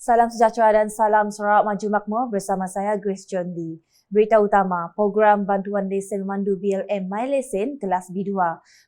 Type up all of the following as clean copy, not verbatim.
Salam sejahtera dan salam Sarawak Maju Makmur bersama saya Grace John Lee. Berita utama, program bantuan lesen memandu BLM MyLesen kelas B2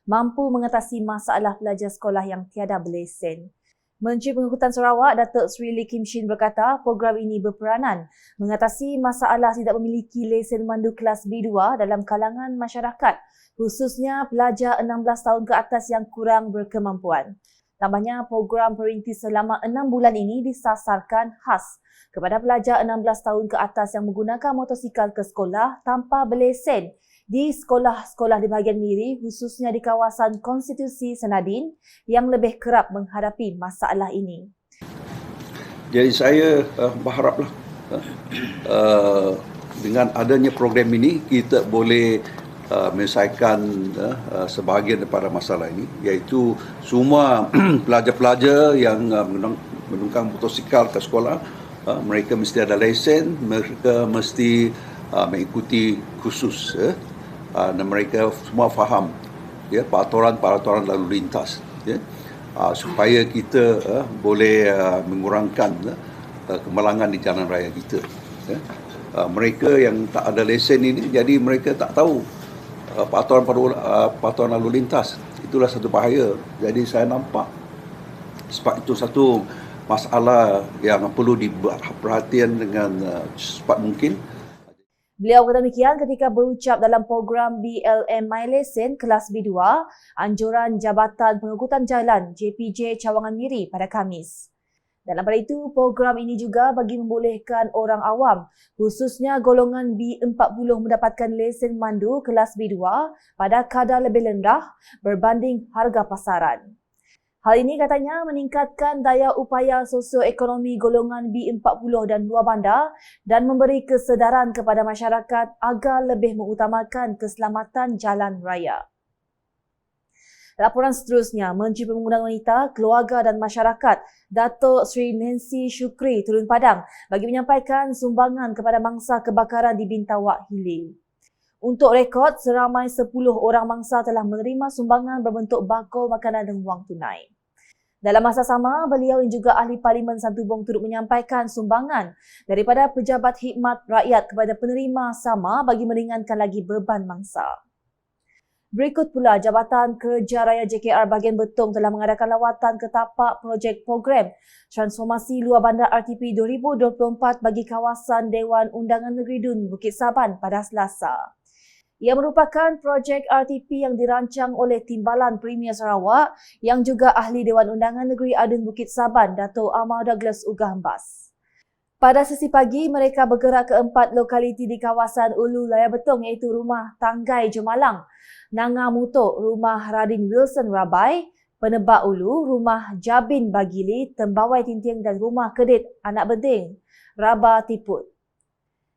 mampu mengatasi masalah pelajar sekolah yang tiada berlesen. Menteri Pengangkutan Sarawak, Datuk Seri Lee Kim Shin berkata program ini berperanan mengatasi masalah tidak memiliki lesen memandu kelas B2 dalam kalangan masyarakat, khususnya pelajar 16 tahun ke atas yang kurang berkemampuan. Tambahnya, program perintis selama 6 bulan ini disasarkan khas kepada pelajar 16 tahun ke atas yang menggunakan motosikal ke sekolah tanpa berlesen di sekolah-sekolah di bahagian Miri, khususnya di kawasan Konstitusi Senadin yang lebih kerap menghadapi masalah ini. Jadi saya berharaplah dengan adanya program ini kita boleh menyelesaikan sebahagian daripada masalah ini, iaitu semua pelajar-pelajar yang menggunakan motosikal ke sekolah, mereka mesti ada lesen, mereka mesti mengikuti kursus, dan mereka semua faham peraturan lalu lintas, supaya kita boleh mengurangkan kemalangan di jalan raya kita. Mereka yang tak ada lesen ini, jadi mereka tak tahu peraturan lalu lintas. Itulah satu bahaya. Jadi saya nampak sebab itu satu masalah yang perlu diperhatikan dengan secepat mungkin. Beliau kata demikian ketika berucap dalam program BLM MyLesen kelas B2 anjuran Jabatan Pengangkutan Jalan JPJ Cawangan Miri pada Khamis. Dalam pada itu, program ini juga bagi membolehkan orang awam, khususnya golongan B40 mendapatkan lesen mandu kelas B2 pada kadar lebih rendah berbanding harga pasaran. Hal ini katanya meningkatkan daya upaya sosioekonomi golongan B40 dan luar bandar dan memberi kesedaran kepada masyarakat agar lebih mengutamakan keselamatan jalan raya. Laporan seterusnya, Menteri Pembangunan Wanita, Keluarga dan Masyarakat, Datuk Seri Nancy Shukri turun padang bagi menyampaikan sumbangan kepada mangsa kebakaran di Bintawak Hilir. Untuk rekod, seramai 10 orang mangsa telah menerima sumbangan berbentuk bakul makanan dan wang tunai. Dalam masa sama, beliau yang juga Ahli Parlimen Santubong turut menyampaikan sumbangan daripada pejabat khidmat rakyat kepada penerima sama bagi meringankan lagi beban mangsa. Berikut pula, Jabatan Kerja Raya JKR bahagian Betong telah mengadakan lawatan ke tapak projek program Transformasi Luar Bandar RTP 2024 bagi kawasan Dewan Undangan Negeri Dun, Bukit Saban pada Selasa. Ia merupakan projek RTP yang dirancang oleh Timbalan Premier Sarawak yang juga Ahli Dewan Undangan Negeri Adun Bukit Saban, Dato' Amar Douglas Ugahambas. Pada sesi pagi, mereka bergerak ke 4 lokaliti di kawasan Ulu Laya Betong iaitu Rumah Tanggai Jumalang, Nanga Mutok, Rumah Radin Wilson Rabai, Penebak Ulu, Rumah Jabin Bagili, Tembawai Tinting dan Rumah Kedit Anak Benting, Rabah Tiput.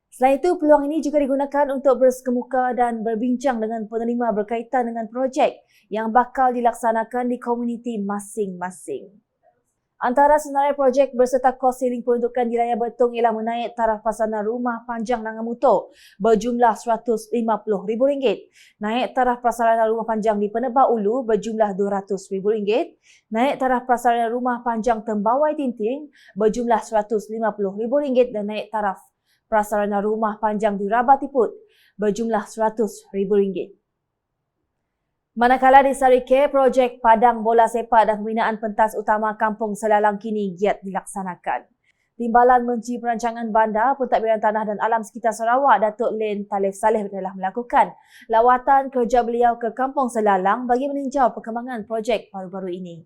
Selain itu, peluang ini juga digunakan untuk bersekemuka dan berbincang dengan penerima berkaitan dengan projek yang bakal dilaksanakan di komuniti masing-masing. Antara senarai projek berserta kos seling peruntukan di Raya Betong ialah menaik taraf prasarana rumah panjang Nangamuto berjumlah RM150,000, naik taraf prasarana rumah panjang di Penebak Ulu berjumlah RM200,000, naik taraf prasarana rumah panjang Tembawai Tinting berjumlah RM150,000 dan naik taraf prasarana rumah panjang di Rabah Tiput berjumlah RM100,000. Manakala di Sarike, projek Padang Bola Sepak dan pembinaan pentas utama Kampung Selalang kini giat dilaksanakan. Timbalan Menteri Perancangan Bandar, Pentadbiran Tanah dan Alam Sekitar Sarawak, Datuk Len Talif Saleh telah melakukan lawatan kerja beliau ke Kampung Selalang bagi meninjau perkembangan projek baru-baru ini.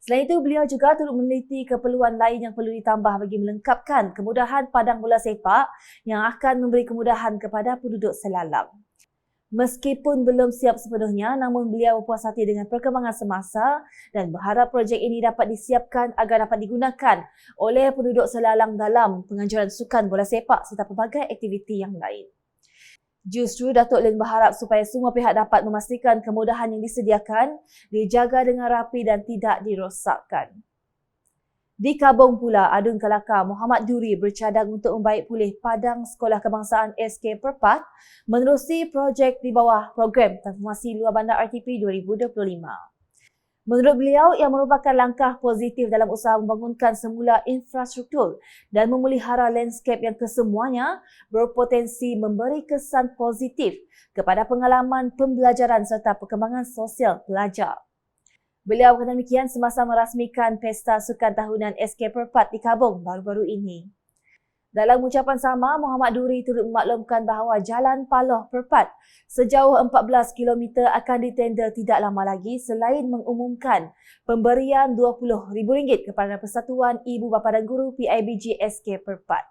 Selain itu, beliau juga turut meneliti keperluan lain yang perlu ditambah bagi melengkapkan kemudahan Padang Bola Sepak yang akan memberi kemudahan kepada penduduk Selalang. Meskipun belum siap sepenuhnya, namun beliau berpuas hati dengan perkembangan semasa dan berharap projek ini dapat disiapkan agar dapat digunakan oleh penduduk Selalang dalam penganjuran sukan bola sepak serta pelbagai aktiviti yang lain. Justru Datuk Len berharap supaya semua pihak dapat memastikan kemudahan yang disediakan dijaga dengan rapi dan tidak dirosakkan. Di Kabong pula, Adun Kelakar Muhammad Duri bercadang untuk membaik pulih Padang Sekolah Kebangsaan SK Perpat menerusi projek di bawah program Transformasi Luar Bandar RTP 2025. Menurut beliau, ia merupakan langkah positif dalam usaha membangunkan semula infrastruktur dan memelihara landscape yang kesemuanya berpotensi memberi kesan positif kepada pengalaman pembelajaran serta perkembangan sosial pelajar. Beliau berkata demikian semasa merasmikan Pesta Sukan Tahunan SK Perpat di Kabong baru-baru ini. Dalam ucapan sama, Muhammad Duri turut memaklumkan bahawa Jalan Paloh Perpat sejauh 14 km akan ditender tidak lama lagi selain mengumumkan pemberian RM20,000 kepada Persatuan Ibu Bapa dan Guru PIBG SK Perpat.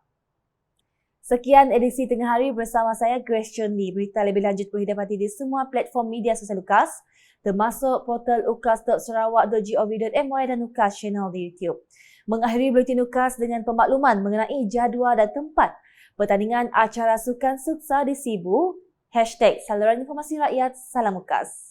Sekian edisi Tengah Hari bersama saya Grace Chun Lee. Berita lebih lanjut boleh dapati di semua platform media sosial UKAS termasuk portal ukas.sarawak.gov.my dan UKAS channel di YouTube. Mengakhiri buletin UKAS dengan pemakluman mengenai jadual dan tempat pertandingan acara sukan suksa di Sibu. #Saluran Informasi Rakyat. Salam UKAS.